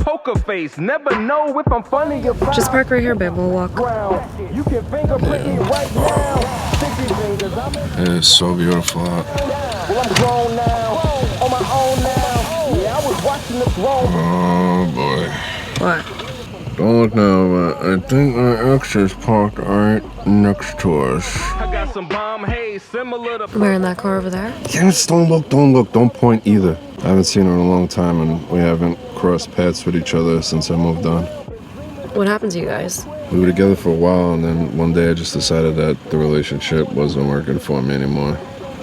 poker face. Never know if I'm funny or foul. Just park right here, babe. We'll walk. You can fingerprint me right now. It's so beautiful out. Well, I'm grown now, on my own now. Yeah, I was watching the throne. Oh boy. What? Don't look now, but I think our ex is parked right next to us. I got some bomb haze similar to. We're in that car over there? Yes, don't look, don't point either. I haven't seen her in a long time and we haven't crossed paths with each other since I moved on. What happened to you guys? We were together for a while and then one day I just decided that the relationship wasn't working for me anymore.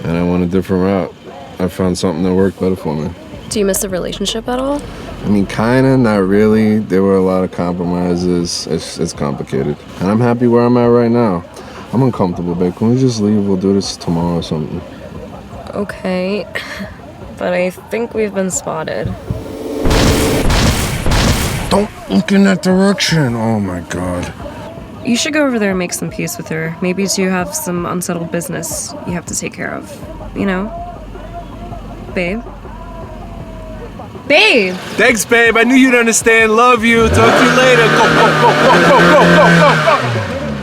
And I went a different route. I found something that worked better for me. Do you miss the relationship at all? I mean, kinda, not really. There were a lot of compromises. It's complicated. And I'm happy where I'm at right now. I'm uncomfortable, babe. Can we just leave? We'll do this tomorrow or something. Okay. But I think we've been spotted. Don't look in that direction. Oh my God. You should go over there and make some peace with her. Maybe you have some unsettled business you have to take care of. You know? Babe? Babe! Thanks, babe. I knew you'd understand. Love you. Talk to you later. Go, go, go, go, go, go, go, go.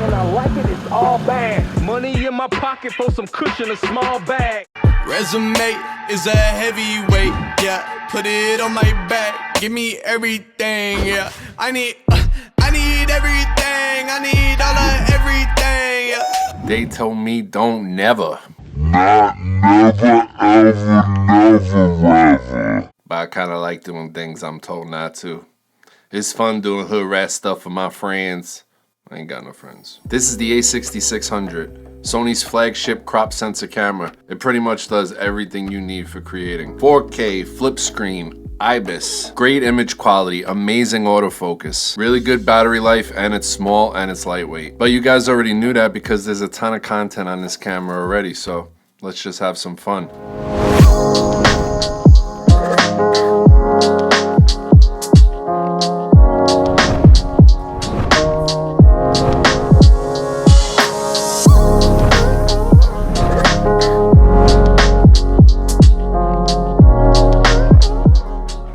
And I like it. It's all bad. Money in my pocket for some cushion, a small bag. Resume is a heavyweight, yeah. Put it on my back. Give me everything, yeah. I need everything. I need all of everything, yeah. They told me don't never. Never, ever. But I kind of like doing things I'm told not to. It's fun doing hood rat stuff for my friends. I ain't got no friends. This is the A6600, Sony's flagship crop sensor camera. It pretty much does everything you need for creating. 4K, flip screen, IBIS, great image quality, amazing autofocus, really good battery life, and it's small and it's lightweight. But you guys already knew that because there's a ton of content on this camera already, so let's just have some fun.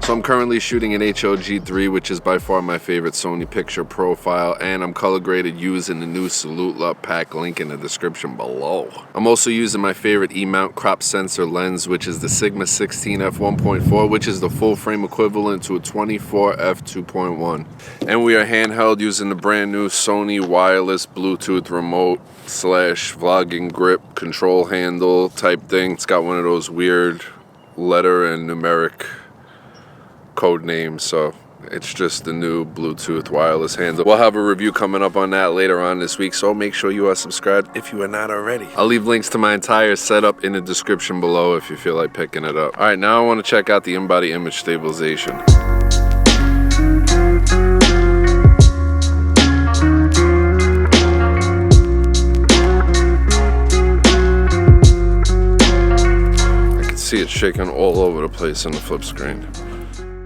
So I'm currently shooting an HLG3, which is by far my favorite Sony picture profile, and I'm color graded using the new Salute LUT pack, link in the description below. I'm also using my favorite E-mount crop sensor lens, which is the Sigma 16 f1.4, which is the full frame equivalent to a 24 f2.1. And we are handheld using the brand new Sony wireless Bluetooth remote / vlogging grip control handle type thing. It's got one of those weird letter and numeric code names, so it's just the new Bluetooth wireless handle. We'll have a review coming up on that later on this week, so make sure you are subscribed if you are not already. I'll leave links to my entire setup in the description below if you feel like picking it up. Alright, now I want to check out the Embody image stabilization. I can see it shaking all over the place in the flip screen.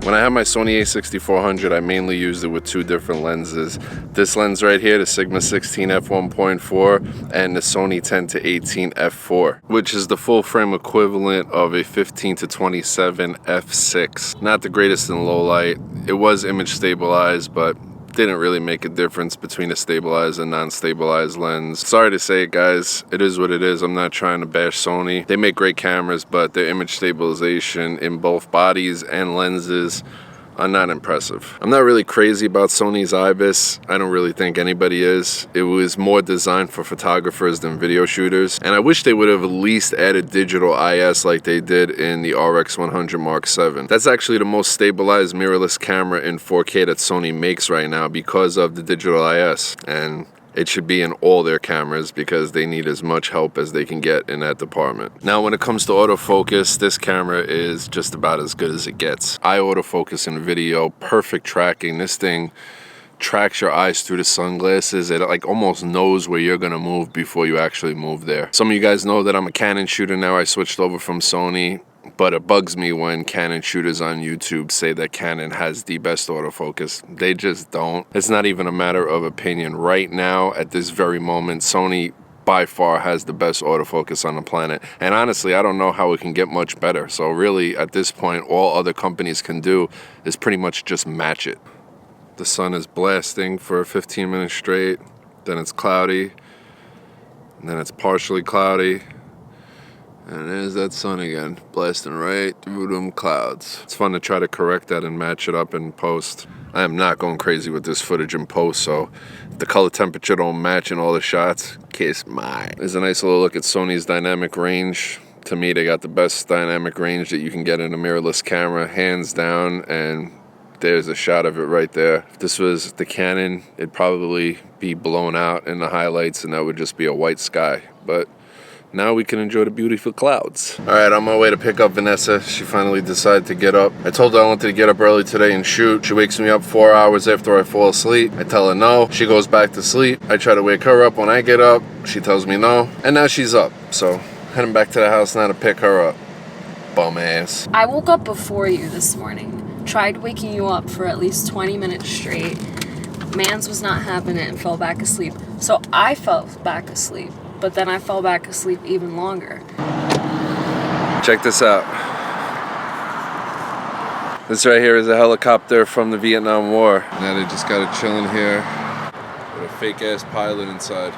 When I had my Sony A6400, I mainly used it with two different lenses. This lens right here, the Sigma 16 f1.4, and the Sony 10-18 f4, which is the full frame equivalent of a 15-27 f6. Not the greatest in low light. It was image stabilized, but didn't really make a difference between a stabilized and non-stabilized lens. Sorry to say it, guys, it is what it is. I'm not trying to bash Sony. They make great cameras, but their image stabilization in both bodies and lenses are not impressive. I'm not really crazy about Sony's IBIS. I don't really think anybody is. It was more designed for photographers than video shooters, and I wish they would have at least added digital IS like they did in the RX100 Mark VII. That's actually the most stabilized mirrorless camera in 4K that Sony makes right now because of the digital IS, and it should be in all their cameras because they need as much help as they can get in that department. Now, when it comes to autofocus, this camera is just about as good as it gets. I autofocus in video, perfect tracking. This thing tracks your eyes through the sunglasses. It like almost knows where you're gonna move before you actually move there. Some of you guys know that I'm a Canon shooter now. I switched over from Sony. But it bugs me when Canon shooters on YouTube say that Canon has the best autofocus. They just don't. It's not even a matter of opinion. Right now, at this very moment, Sony by far has the best autofocus on the planet. And honestly, I don't know how it can get much better. So really, at this point, all other companies can do is pretty much just match it. The sun is blasting for 15 minutes straight, then it's cloudy, and then it's partially cloudy, and there's that sun again, blasting right through them clouds. It's fun to try to correct that and match it up in post. I am not going crazy with this footage in post, so if the color temperature don't match in all the shots, kiss my. There's a nice little look at Sony's dynamic range. To me, they got the best dynamic range that you can get in a mirrorless camera, hands down, and there's a shot of it right there. If this was the Canon, it'd probably be blown out in the highlights and that would just be a white sky. But now we can enjoy the beautiful clouds. All right, on my way to pick up Vanessa. She finally decided to get up. I told her I wanted to get up early today and shoot. She wakes me up 4 hours after I fall asleep. I tell her no. She goes back to sleep. I try to wake her up when I get up. She tells me no. And now she's up. So heading back to the house now to pick her up. Bum ass. I woke up before you this morning. Tried waking you up for at least 20 minutes straight. Mans was not having it and fell back asleep. So I fell back asleep, but then I fell back asleep even longer. Check this out. This right here is a helicopter from the Vietnam War. Now they just got it chilling here with a fake ass pilot inside.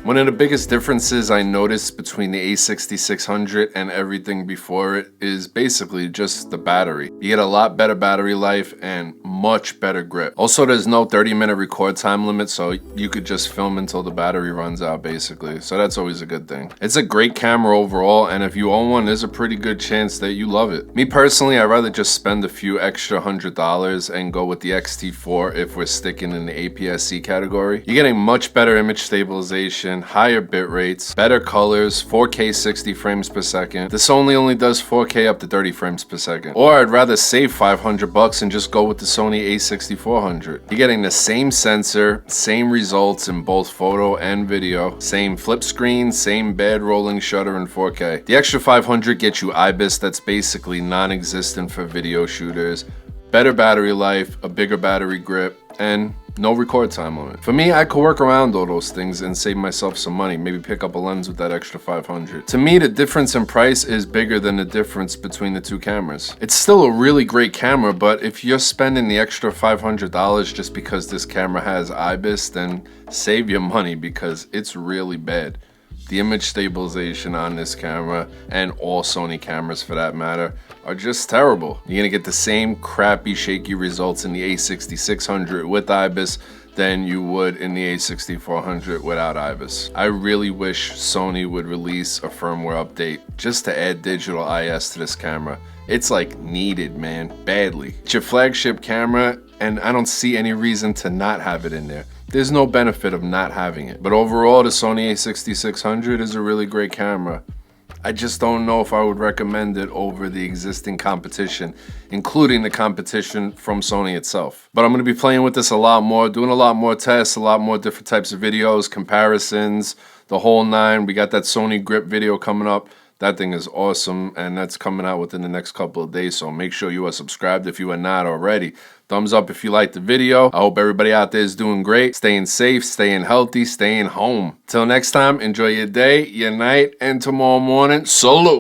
One of the biggest differences I noticed between the A6600 and everything before it is basically just the battery. You get a lot better battery life and much better grip. Also, there's no 30-minute record time limit, so you could just film until the battery runs out basically. So that's always a good thing. It's a great camera overall, and if you own one, there's a pretty good chance that you love it. Me personally, I'd rather just spend a few extra $100 and go with the XT4 if we're sticking in the APS-C category. You're getting much better image stabilization, higher bit rates, better colors, 4K 60 frames per second. This only does 4K up to 30 frames per second. Or I'd rather save $500 and just go with the Sony A6400. You're getting the same sensor, same results in both photo and video, same flip screen, same bad rolling shutter in 4K. The extra 500 gets you IBIS that's basically non-existent for video shooters, better battery life, a bigger battery grip, and no record time limit. For me, I could work around all those things and save myself some money, maybe pick up a lens with that extra 500. To me, the difference in price is bigger than the difference between the two cameras. It's still a really great camera, but if you're spending the extra $500 just because this camera has IBIS, then save your money because it's really bad. The image stabilization on this camera, and all Sony cameras for that matter, are just terrible. You're gonna get the same crappy, shaky results in the A6600 with IBIS than you would in the A6400 without IBIS. I really wish Sony would release a firmware update just to add digital IS to this camera. It's like needed, man, badly. It's your flagship camera, and I don't see any reason to not have it in there. There's no benefit of not having it. But overall, the Sony A6600 is a really great camera. I just don't know if I would recommend it over the existing competition, including the competition from Sony itself. But I'm going to be playing with this a lot more, doing a lot more tests, a lot more different types of videos, comparisons, the whole nine. We got that Sony grip video coming up. That thing is awesome, and that's coming out within the next couple of days, so make sure you are subscribed if you are not already. Thumbs up if you liked the video. I hope everybody out there is doing great, staying safe, staying healthy, staying home. Till next time, enjoy your day, your night, and tomorrow morning. Salute!